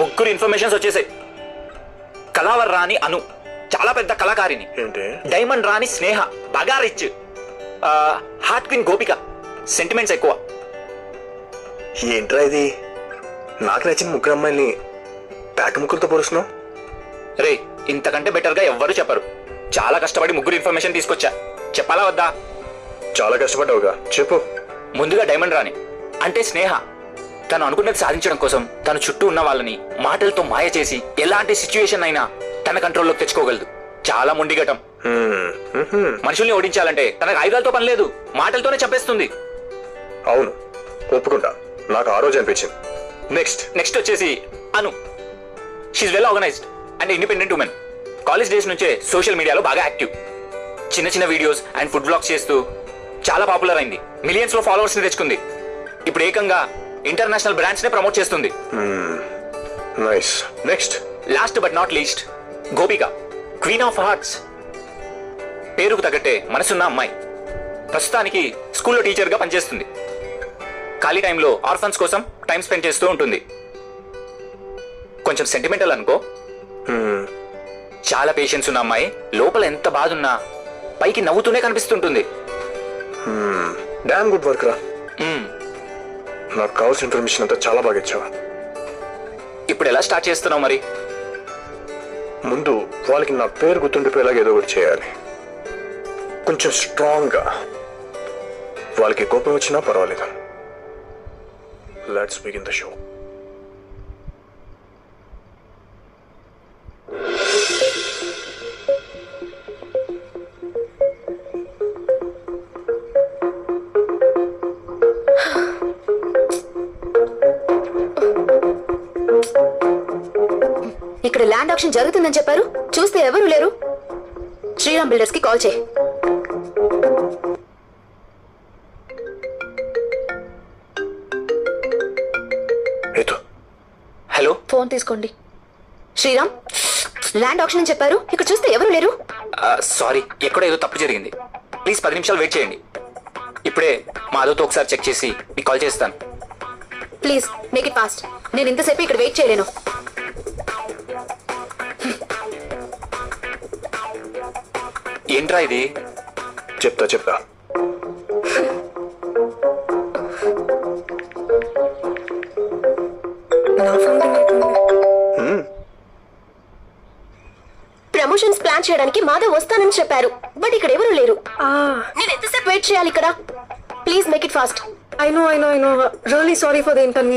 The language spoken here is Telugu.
ముగ్గురు ఇన్ఫర్మేషన్స్ వచ్చేసాయి. కళావర్ రాణి అను, చాలా పెద్ద కళాకారిణి. డైమండ్ రాణి స్నేహ, బాగా రిచ్. హార్ట్ క్వీన్ గోపిక, సెంటిమెంట్స్ ఎక్కువ. ఏంట్రా ఇది? నాకు నచ్చిన ముగ్గురు అమ్మాయిల్ని ప్యాక్ ముగ్గురుతో పోలుస్తున్నావు. రే, ఇంతకంటే బెటర్ గా ఎవ్వరూ చెప్పరు. చాలా కష్టపడి ముగ్గురు ఇన్ఫర్మేషన్ తీసుకొచ్చా, చెప్పాలా వద్దా? చాలా కష్టపడ్డావుగా, చెప్పు. ముందుగా డైమండ్ రాణి అంటే స్నేహ. తను అనుకున్నది సాధించడం కోసం తన చుట్టూ ఉన్న వాళ్ళని మాటలతో మాయ చేసి ఎలాంటి సిచ్యువేషన్ అయినా తన కంట్రోల్లోకి తెచ్చుకోగలదు. చాలా మొండిఘటం. మనుషుల్ని ఓడించాలంటే తనకు ఆయుధాలతో పని లేదు, మాటలతోనే చంపేస్తుంది. అవును, ఒప్పుకుంటా. నాకు ఆ రోజు అనిపించింది. నెక్స్ట్ వచ్చేసి Anu. She well organised and independent women. College days నుంచే సోషల్ మీడియాలో బాగా యాక్టివ్. చిన్న చిన్న వీడియోస్ అండ్ ఫుడ్ బ్లాగ్స్ చేస్తూ చాలా పాపులర్ అయింది. మిలియన్స్ లో ఫాలోవర్స్ ని తెచ్చుకుంది. ఇప్పుడు ఏకంగా ఇంటర్నేషనల్ బ్రాండ్స్ నే ప్రమోట్ చేస్తుంది. Last but not least Gopika, queen of hearts. పేరుకు తగ్గట్టే మనసున్న అమ్మాయి. ప్రస్తుతానికి స్కూల్లో టీచర్ గా పనిచేస్తుంది. ఖాళీ టైంలో ఆర్ఫన్స్ కోసం టైం స్పెండ్ చేస్తూ ఉంటుంది. కొంచెం సెంటిమెంటల్ అనుకో. చాలా పేషెన్స్ ఉన్న అమ్మాయి. లోపల ఎంత బాధ ఉన్నా పైకి నవ్వుతూనే కనిపిస్తుంటుంది. డామ్ గుడ్ వర్క్ రా. నాకు కావాల్సిన ఇన్ఫర్మేషన్ అంతా చాలా బాగా ఇచ్చావా. ఇప్పుడు ఎలా స్టార్ట్ చేస్తున్నావు మరి? ముందు వాళ్ళకి నా పేరు గుర్తుండిపోయేలాగా ఏదో ఒకటి చేయాలి. కొంచెం స్ట్రాంగ్ గా. వాళ్ళకి కోపం వచ్చినా పర్వాలేదు. Let's begin the show. ఇక్కడ ల్యాండ్ ఆక్షన్ జరుగుతుందని చెప్పారు, చూస్తే ఎవరు లేరు. శ్రీరామ్ బిల్డర్స్ కి కాల్ చేయి. హలో, ఫోన్ తీసుకోండి. శ్రీరామ్, ల్యాండ్ ఆక్షన్ అని చెప్పారు, ఇక్కడ చూస్తే ఎవరు లేరు. సారీ, ఎక్కడో ఏదో తప్పు జరిగింది. ప్లీజ్ 10 నిమిషాలు వెయిట్ చేయండి. ఇప్పుడే మాధవ్తో ఒకసారి చెక్ చేసి మీకు కాల్ చేస్తాను. Please make it fast. నేను ఇంతసేపు ఇక్కడ వెయిట్ చేయలేను. ఏంట్రా ఇది? చెప్తా. ప్రమోషన్స్ ప్లాన్ చేయడానికి మాధవ్ వస్తానని చెప్పారు, బట్ ఇక్కడ ఎవరు లేరు. నేను ఎంతసేపు వెయిట్ చేయాలి ఇక్కడ? Please make it fast. I know. Really sorry for the inconvenience.